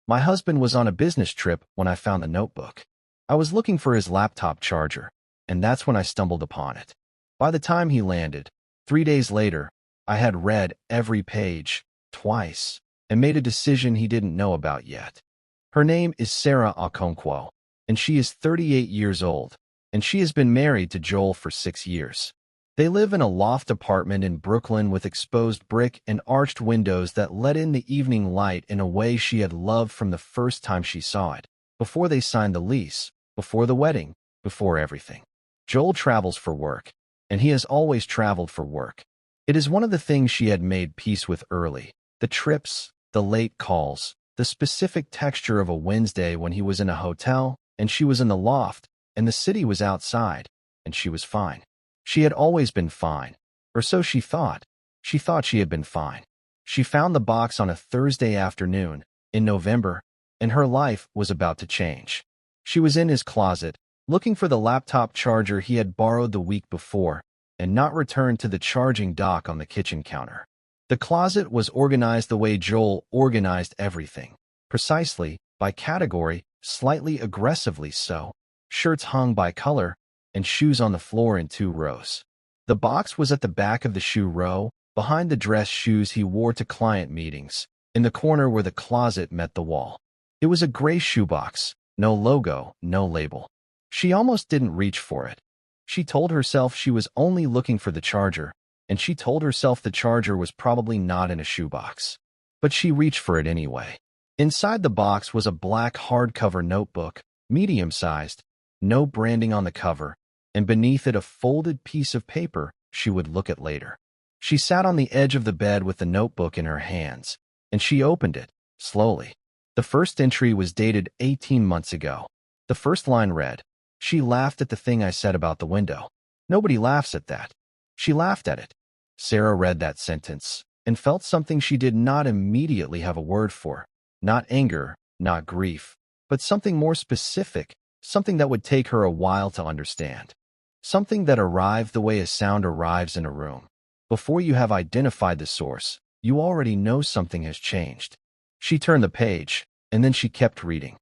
My husband was on a business trip when I found the notebook. I was looking for his laptop charger, and that's when I stumbled upon it. By the time he landed, 3 days later, I had read every page, twice, and made a decision he didn't know about yet. Her name is Sarah Okonkwo, and she is 38 years old, and she has been married to Joel for 6 years. They live in a loft apartment in Brooklyn with exposed brick and arched windows that let in the evening light in a way she had loved from the first time she saw it, before they signed the lease, before the wedding, before everything. Joel travels for work, and he has always traveled for work. It is one of the things she had made peace with early: the trips, the late calls, the specific texture of a Wednesday when he was in a hotel and she was in the loft and the city was outside, and she was fine. She had always been fine, or so she thought. She thought she had been fine. She found the box on a Thursday afternoon in November, and her life was about to change. She was in his closet, looking for the laptop charger he had borrowed the week before and not returned to the charging dock on the kitchen counter. The closet was organized the way Joel organized everything, precisely, by category, slightly aggressively so. Shirts hung by color, and shoes on the floor in 2 rows. The box was at the back of the shoe row, behind the dress shoes he wore to client meetings, in the corner where the closet met the wall. It was a gray shoebox, no logo, no label. She almost didn't reach for it. She told herself she was only looking for the charger, and she told herself the charger was probably not in a shoebox. But she reached for it anyway. Inside the box was a black hardcover notebook, medium-sized, no branding on the cover, and beneath it a folded piece of paper she would look at later. She sat on the edge of the bed with the notebook in her hands, and she opened it, slowly. The first entry was dated 18 months ago. The first line read, "She laughed at the thing I said about the window. Nobody laughs at that. She laughed at it." Sarah read that sentence and felt something she did not immediately have a word for. Not anger, not grief, but something more specific, something that would take her a while to understand. Something that arrived the way a sound arrives in a room. Before you have identified the source, you already know something has changed. She turned the page, and then she kept reading.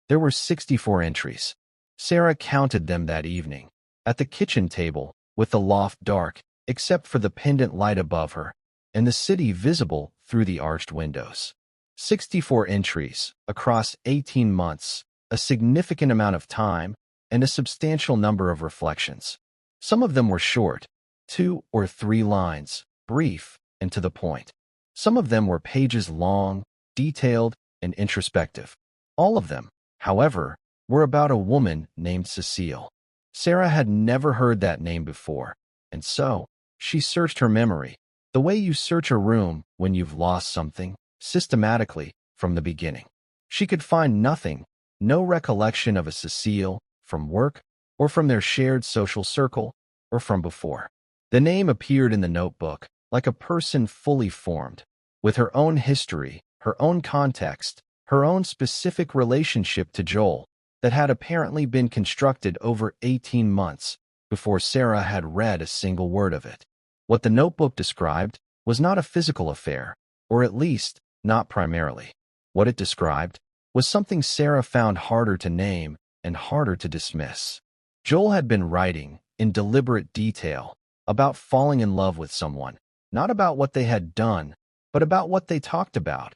There were 64 entries. Sarah counted them that evening, at the kitchen table, with the loft dark, except for the pendant light above her, and the city visible through the arched windows. 64 entries, across 18 months, a significant amount of time, and a substantial number of reflections. Some of them were short, 2 or 3 lines, brief, and to the point. Some of them were pages long, detailed, and introspective. All of them, however, were about a woman named Cecile. Sarah had never heard that name before, and so, she searched her memory, the way you search a room when you've lost something, systematically, from the beginning. She could find nothing, no recollection of a Cecile, from work, or from their shared social circle, or from before. The name appeared in the notebook, like a person fully formed, with her own history, her own context, her own specific relationship to Joel, that had apparently been constructed over 18 months before Sarah had read a single word of it. What the notebook described was not a physical affair, or at least, not primarily. What it described was something Sarah found harder to name and harder to dismiss. Joel had been writing, in deliberate detail, about falling in love with someone, not about what they had done, but about what they talked about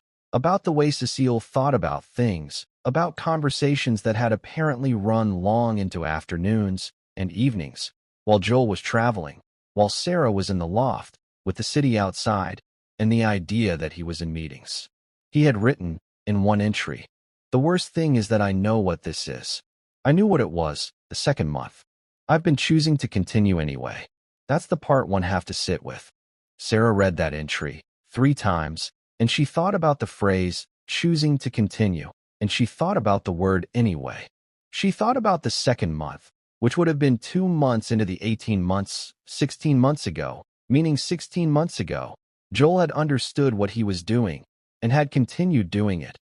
the way Cecile thought about things, about conversations that had apparently run long into afternoons and evenings, while Joel was traveling, while Sarah was in the loft, with the city outside, and the idea that he was in meetings. He had written, in one entry, "The worst thing is that I know what this is. I knew what it was, the second month. I've been choosing to continue anyway. That's the part one have to sit with." Sarah read that entry 3 times, and she thought about the phrase, choosing to continue, and she thought about the word anyway. She thought about the second month, which would have been 2 months into the 18 months, 16 months ago, meaning 16 months ago, Joel had understood what he was doing and had continued doing it,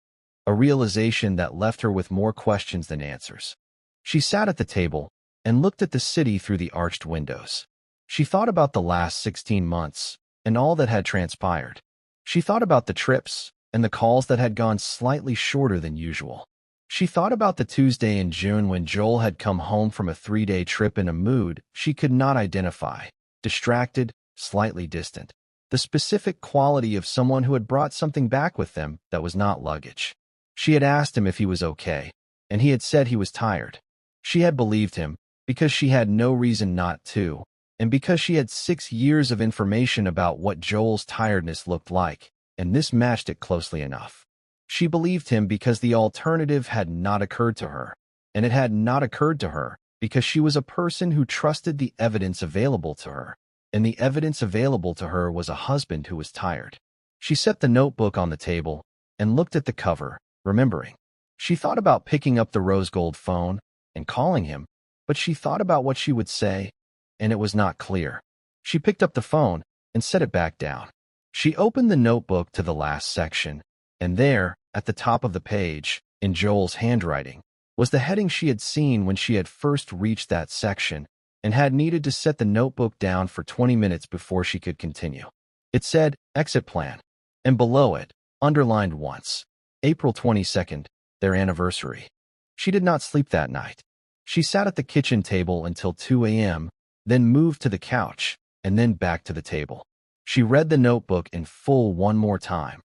a realization that left her with more questions than answers. She sat at the table and looked at the city through the arched windows. She thought about the last 16 months and all that had transpired. She thought about the trips and the calls that had gone slightly shorter than usual. She thought about the Tuesday in June when Joel had come home from a 3-day trip in a mood she could not identify, distracted, slightly distant. The specific quality of someone who had brought something back with them that was not luggage. She had asked him if he was okay, and he had said he was tired. She had believed him because she had no reason not to, and because she had 6 years of information about what Joel's tiredness looked like, and this matched it closely enough. She believed him because the alternative had not occurred to her, and it had not occurred to her because she was a person who trusted the evidence available to her, and the evidence available to her was a husband who was tired. She set the notebook on the table and looked at the cover, remembering. She thought about picking up the rose gold phone and calling him, but she thought about what she would say, and it was not clear. She picked up the phone and set it back down. She opened the notebook to the last section, and there, at the top of the page, in Joel's handwriting, was the heading she had seen when she had first reached that section and had needed to set the notebook down for 20 minutes before she could continue. It said, "Exit Plan," and below it, underlined once, April 22nd, their anniversary. She did not sleep that night. She sat at the kitchen table until 2 a.m., then moved to the couch, and then back to the table. She read the notebook in full one more time,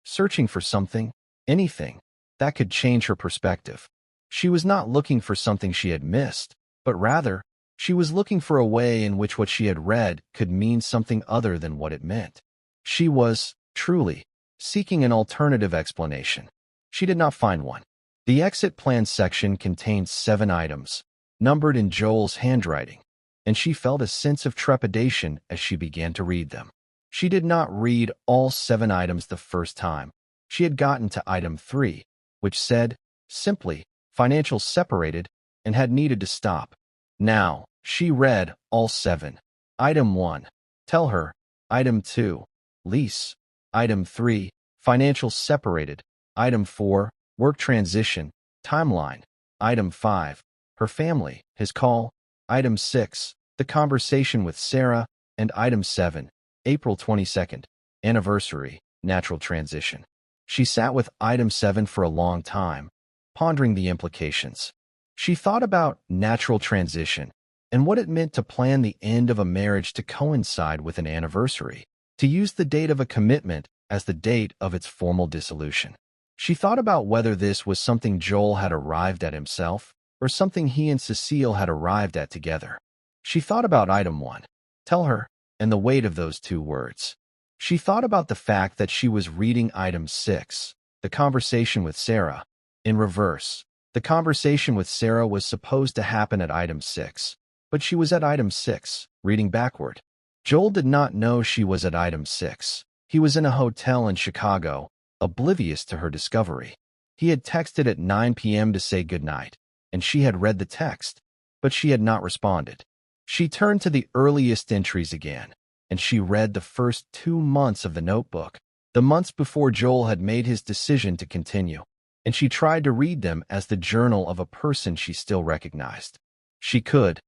searching for something, anything, that could change her perspective. She was not looking for something she had missed, but rather, she was looking for a way in which what she had read could mean something other than what it meant. She was, truly, seeking an alternative explanation. She did not find one. The exit plan section contained 7 items, numbered in Joel's handwriting, and she felt a sense of trepidation as she began to read them. She did not read all 7 items the first time. She had gotten to item 3, which said, simply, financials separated, and had needed to stop. Now, she read all 7. Item 1, tell her. Item 2, lease. Item 3, financials separated. Item 4, work transition, timeline. Item 5, her family, his call. Item 6, the conversation with Sarah. And item 7, April 22nd, anniversary, natural transition. She sat with item 7 for a long time, pondering the implications. She thought about natural transition and what it meant to plan the end of a marriage to coincide with an anniversary, to use the date of a commitment as the date of its formal dissolution. She thought about whether this was something Joel had arrived at himself or something he and Cecile had arrived at together. She thought about item 1, tell her, and the weight of those 2 words. She thought about the fact that she was reading item 6, the conversation with Sarah, in reverse. The conversation with Sarah was supposed to happen at item 6, but she was at item 6, reading backward. Joel did not know she was at item 6. He was in a hotel in Chicago, oblivious to her discovery. He had texted at 9 p.m. to say goodnight, and she had read the text, but she had not responded. She turned to the earliest entries again, and she read the first 2 months of the notebook, the months before Joel had made his decision to continue, and she tried to read them as the journal of a person she still recognized. She could,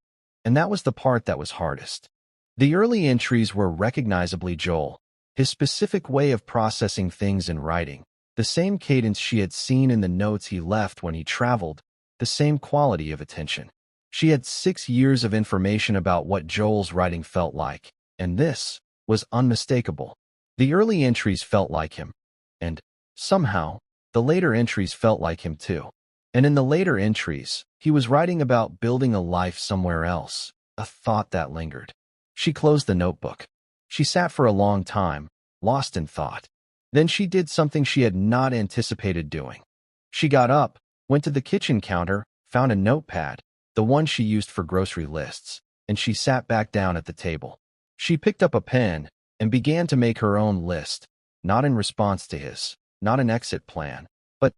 and that was the part that was hardest. The early entries were recognizably Joel, his specific way of processing things in writing, the same cadence she had seen in the notes he left when he traveled, the same quality of attention. She had 6 years of information about what Joel's writing felt like, and this was unmistakable. The early entries felt like him, and, somehow, the later entries felt like him too. And in the later entries, he was writing about building a life somewhere else, a thought that lingered. She closed the notebook. She sat for a long time, lost in thought. Then she did something she had not anticipated doing. She got up, went to the kitchen counter, found a notepad, the one she used for grocery lists, and she sat back down at the table. She picked up a pen and began to make her own list, not in response to his, not an exit plan, but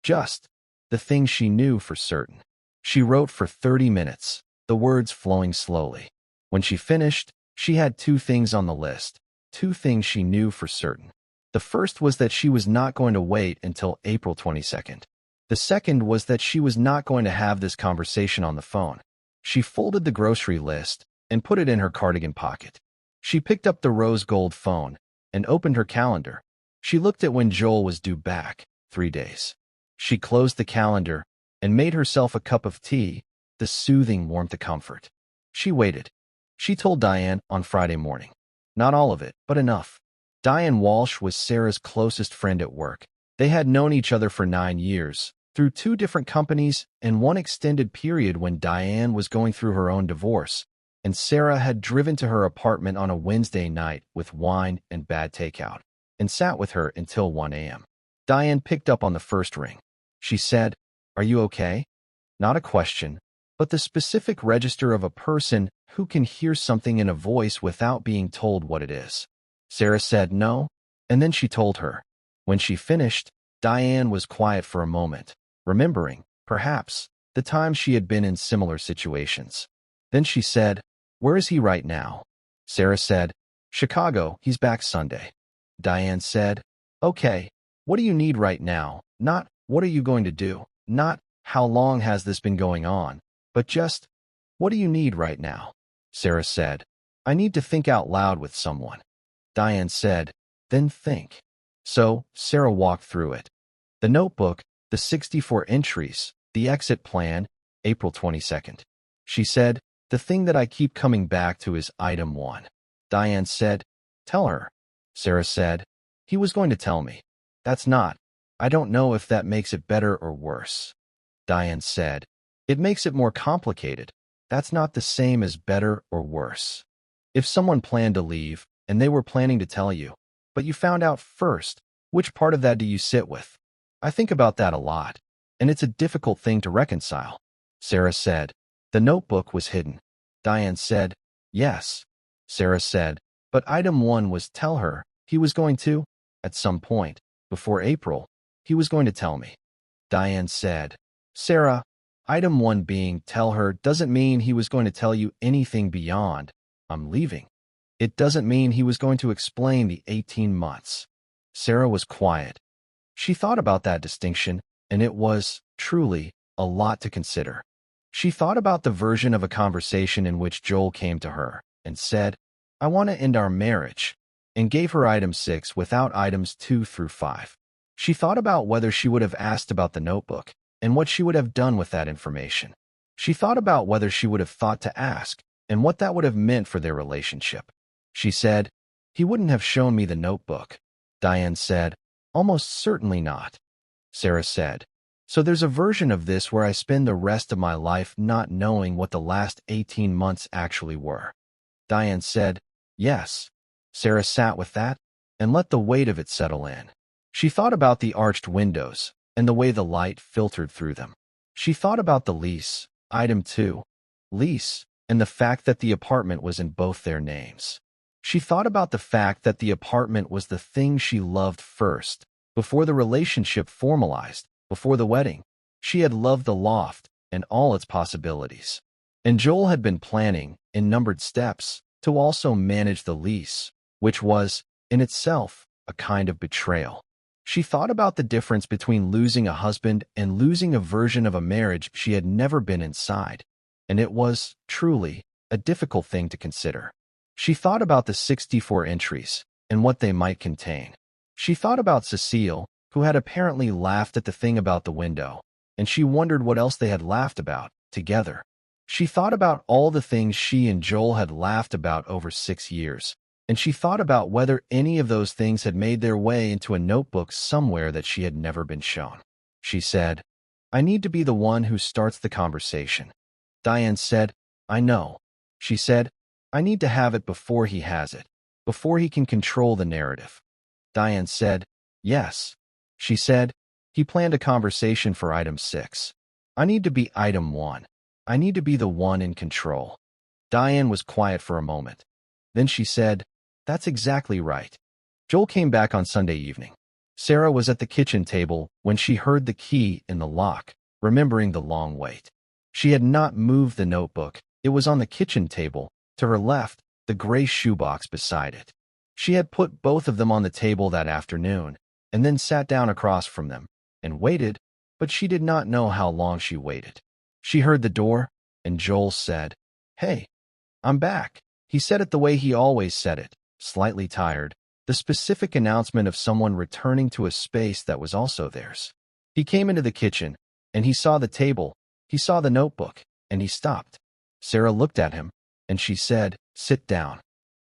just the things she knew for certain. She wrote for 30 minutes, the words flowing slowly. When she finished, she had 2 things on the list, 2 things she knew for certain. The first was that she was not going to wait until April 22nd. The second was that she was not going to have this conversation on the phone. She folded the grocery list and put it in her cardigan pocket. She picked up the rose gold phone and opened her calendar. She looked at when Joel was due back, 3 days. She closed the calendar and made herself a cup of tea, the soothing warmth of comfort. She waited. She told Diane on Friday morning. Not all of it, but enough. Diane Walsh was Sarah's closest friend at work. They had known each other for 9 years, through 2 different companies and one extended period when Diane was going through her own divorce, and Sarah had driven to her apartment on a Wednesday night with wine and bad takeout, and sat with her until 1 a.m. Diane picked up on the first ring. She said, "Are you okay?" Not a question, but the specific register of a person who can hear something in a voice without being told what it is. Sarah said no, and then she told her. When she finished, Diane was quiet for a moment, remembering, perhaps, the times she had been in similar situations. Then she said, "Where is he right now?" Sarah said, "Chicago, he's back Sunday." Diane said, "Okay, what do you need right now? Not, what are you going to do? Not, how long has this been going on? But just, what do you need right now?" Sarah said, "I need to think out loud with someone." Diane said, "Then think." So, Sarah walked through it. The notebook, the 64 entries, the exit plan, April 22nd. She said, "The thing that I keep coming back to is item 1. Diane said, "Tell her." Sarah said, "He was going to tell me." "That's not. I don't know if that makes it better or worse." Diane said, "It makes it more complicated. That's not the same as better or worse. If someone planned to leave, and they were planning to tell you, but you found out first, which part of that do you sit with? I think about that a lot, and it's a difficult thing to reconcile." Sarah said, "The notebook was hidden." Diane said, "Yes." Sarah said, "But item 1 was tell her, he was going to, at some point, before April, he was going to tell me." Diane said, "Sarah, item 1 being tell her doesn't mean he was going to tell you anything beyond, I'm leaving. It doesn't mean he was going to explain the 18 months. Sarah was quiet. She thought about that distinction, and it was, truly, a lot to consider. She thought about the version of a conversation in which Joel came to her and said, "I want to end our marriage," and gave her item 6 without items 2 through 5. She thought about whether she would have asked about the notebook and what she would have done with that information. She thought about whether she would have thought to ask and what that would have meant for their relationship. She said, "He wouldn't have shown me the notebook." Diane said, "Almost certainly not." Sarah said, "So there's a version of this where I spend the rest of my life not knowing what the last 18 months actually were." Diane said, "Yes." Sarah sat with that and let the weight of it settle in. She thought about the arched windows and the way the light filtered through them. She thought about the lease, item 2, lease, and the fact that the apartment was in both their names. She thought about the fact that the apartment was the thing she loved first, before the relationship formalized, before the wedding. She had loved the loft and all its possibilities. And Joel had been planning, in numbered steps, to also manage the lease, which was, in itself, a kind of betrayal. She thought about the difference between losing a husband and losing a version of a marriage she had never been inside, and it was, truly, a difficult thing to consider. She thought about the 64 entries and what they might contain. She thought about Cecile, who had apparently laughed at the thing about the window, and she wondered what else they had laughed about, together. She thought about all the things she and Joel had laughed about over 6 years, and she thought about whether any of those things had made their way into a notebook somewhere that she had never been shown. She said, "I need to be the one who starts the conversation." Diane said, "I know." She said, "I need to have it before he has it, before he can control the narrative." Diane said, "Yes." She said, "He planned a conversation for item 6. I need to be item 1. I need to be the one in control." Diane was quiet for a moment. Then she said, "That's exactly right." Joel came back on Sunday evening. Sarah was at the kitchen table when she heard the key in the lock, remembering the long wait. She had not moved the notebook. It was on the kitchen table, to her left, the gray shoebox beside it. She had put both of them on the table that afternoon, and then sat down across from them, and waited, but she did not know how long she waited. She heard the door, and Joel said, "Hey, I'm back." He said it the way he always said it, slightly tired, the specific announcement of someone returning to a space that was also theirs. He came into the kitchen, and he saw the table, he saw the notebook, and he stopped. Sarah looked at him, and she said, "Sit down."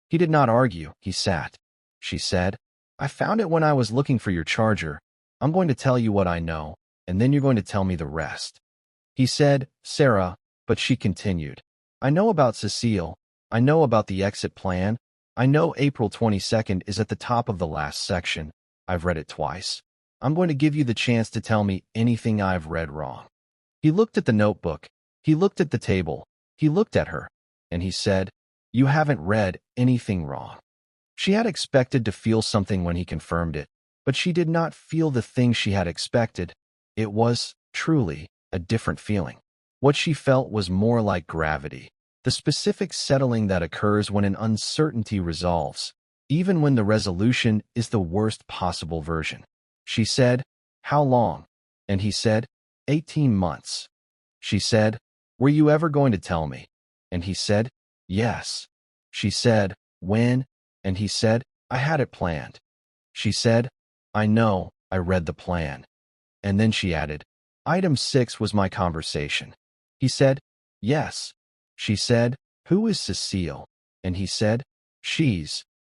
He did not argue, he sat. She said, "I found it when I was looking for your charger. I'm going to tell you what I know, and then you're going to tell me the rest." He said, "Sarah," but she continued, "I know about Cecile. I know about the exit plan. I know April 22nd is at the top of the last section. I've read it twice. I'm going to give you the chance to tell me anything I've read wrong." He looked at the notebook. He looked at the table. He looked at her, and he said, "You haven't read anything wrong." She had expected to feel something when he confirmed it, but she did not feel the thing she had expected. It was, truly, a different feeling. What she felt was more like gravity, the specific settling that occurs when an uncertainty resolves, even when the resolution is the worst possible version. She said, "How long?" And he said, 18 months. She said, "Were you ever going to tell me?" And he said, "Yes." She said, "When?" And he said, "I had it planned." She said, "I know, I read the plan." And then she added, "Item 6 was my conversation." He said, "Yes." She said, "Who is Cecile?" And he said,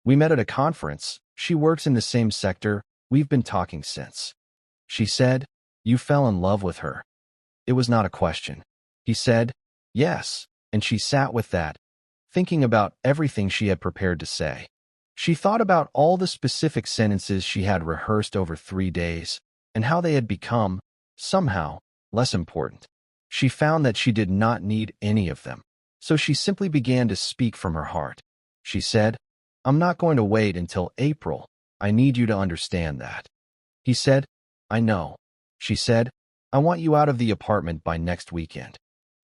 We met at a conference. She works in the same sector. We've been talking since." She said, "You fell in love with her." It was not a question. He said, "Yes," and she sat with that, thinking about everything she had prepared to say. She thought about all the specific sentences she had rehearsed over 3 days, and how they had become, somehow, less important. She found that she did not need any of them, so she simply began to speak from her heart. She said, "I'm not going to wait until April. I need you to understand that." He said, "I know." She said, "I want you out of the apartment by next weekend."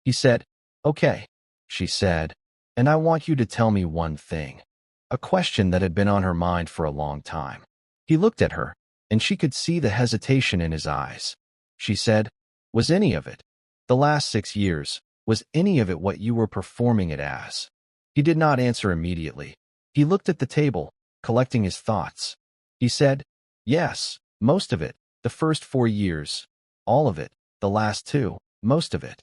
He said, "Okay." She said, "And I want you to tell me one thing." A question that had been on her mind for a long time. He looked at her, and she could see the hesitation in his eyes. She said, "Was any of it, the last 6 years, was any of it what you were performing it as?" He did not answer immediately. He looked at the table, collecting his thoughts. He said, "Yes, most of it, the first 4 years. All of it, the last 2, most of it."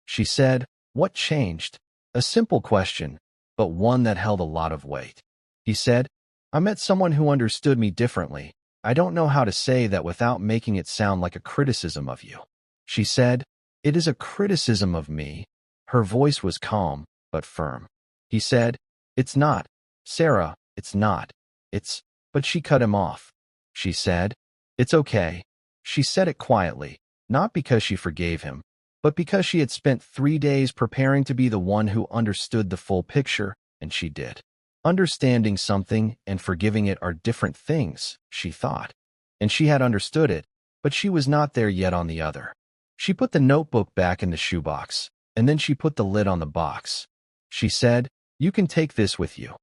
She said, "What changed?" A simple question, but one that held a lot of weight. He said, "I met someone who understood me differently. I don't know how to say that without making it sound like a criticism of you." She said, "It is a criticism of me." Her voice was calm, but firm. He said, "It's not. Sarah, it's not. It's—" But she cut him off. She said, "It's okay." She said it quietly, not because she forgave him, but because she had spent 3 days preparing to be the one who understood the full picture, and she did. Understanding something and forgiving it are different things, she thought. And she had understood it, but she was not there yet on the other. She put the notebook back in the shoebox, and then she put the lid on the box. She said, "You can take this with you."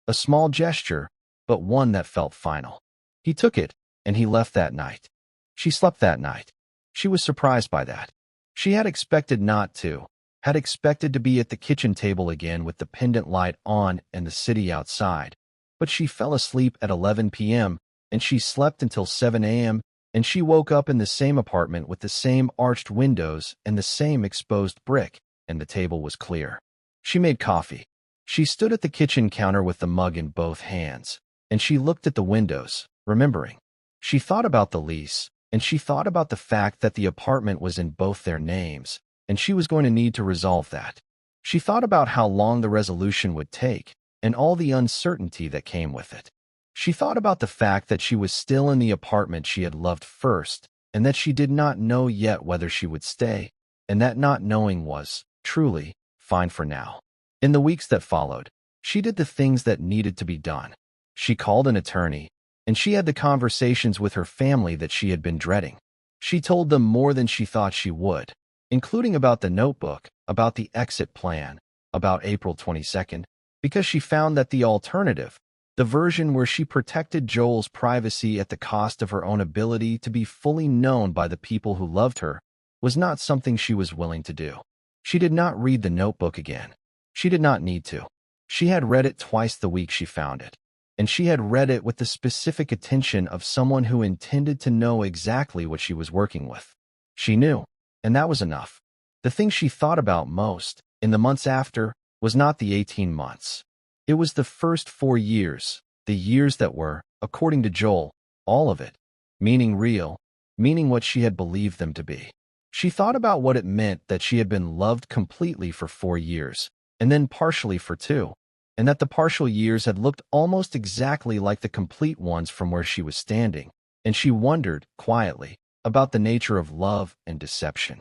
A small gesture, but one that felt final. He took it, and he left that night. She slept that night. She was surprised by that. She had expected not to, had expected to be at the kitchen table again with the pendant light on and the city outside. But she fell asleep at 11 p.m., and she slept until 7 a.m., and she woke up in the same apartment with the same arched windows and the same exposed brick, and the table was clear. She made coffee. She stood at the kitchen counter with the mug in both hands, and she looked at the windows, remembering. She thought about the lease, and she thought about the fact that the apartment was in both their names, and she was going to need to resolve that. She thought about how long the resolution would take, and all the uncertainty that came with it. She thought about the fact that she was still in the apartment she had loved first, and that she did not know yet whether she would stay, and that not knowing was, truly, fine for now. In the weeks that followed, she did the things that needed to be done. She called an attorney, and she had the conversations with her family that she had been dreading. She told them more than she thought she would, including about the notebook, about the exit plan, about April 22nd, because she found that the alternative, the version where she protected Joel's privacy at the cost of her own ability to be fully known by the people who loved her, was not something she was willing to do. She did not read the notebook again. She did not need to. She had read it twice the week she found it. and she had read it with the specific attention of someone who intended to know exactly what she was working with. She knew, and that was enough. The thing she thought about most, in the months after, was not the 18 months. It was the first 4 years, the years that were, according to Joel, all of it, meaning real, meaning what she had believed them to be. She thought about what it meant that she had been loved completely for 4 years, and then partially for 2, and that the partial years had looked almost exactly like the complete ones from where she was standing, and she wondered, quietly, about the nature of love and deception.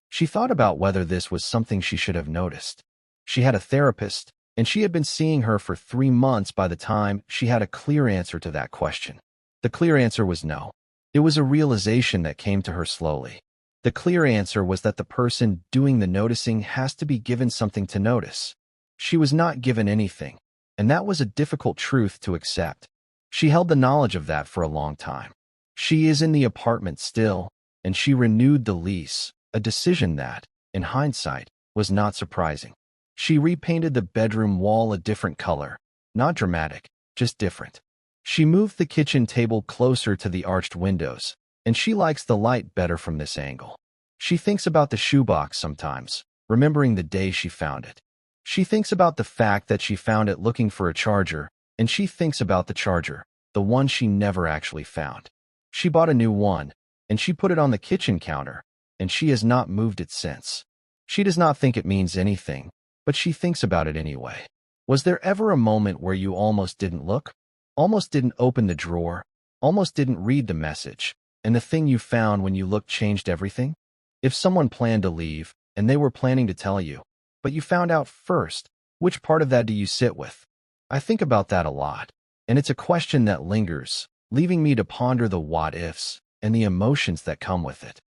She thought about whether this was something she should have noticed. She had a therapist, and she had been seeing her for 3 months by the time she had a clear answer to that question. The clear answer was no. It was a realization that came to her slowly. The clear answer was that the person doing the noticing has to be given something to notice. She was not given anything, and that was a difficult truth to accept. She held the knowledge of that for a long time. She is in the apartment still, and she renewed the lease, a decision that, in hindsight, was not surprising. She repainted the bedroom wall a different color, not dramatic, just different. She moved the kitchen table closer to the arched windows, and she likes the light better from this angle. She thinks about the shoebox sometimes, remembering the day she found it. She thinks about the fact that she found it looking for a charger, and she thinks about the charger, the one she never actually found. She bought a new one, and she put it on the kitchen counter, and she has not moved it since. She does not think it means anything, but she thinks about it anyway. Was there ever a moment where you almost didn't look? Almost didn't open the drawer? Almost didn't read the message, and the thing you found when you looked changed everything? If someone planned to leave, and they were planning to tell you, but you found out first, which part of that do you sit with? I think about that a lot, and it's a question that lingers, leaving me to ponder the what-ifs and the emotions that come with it.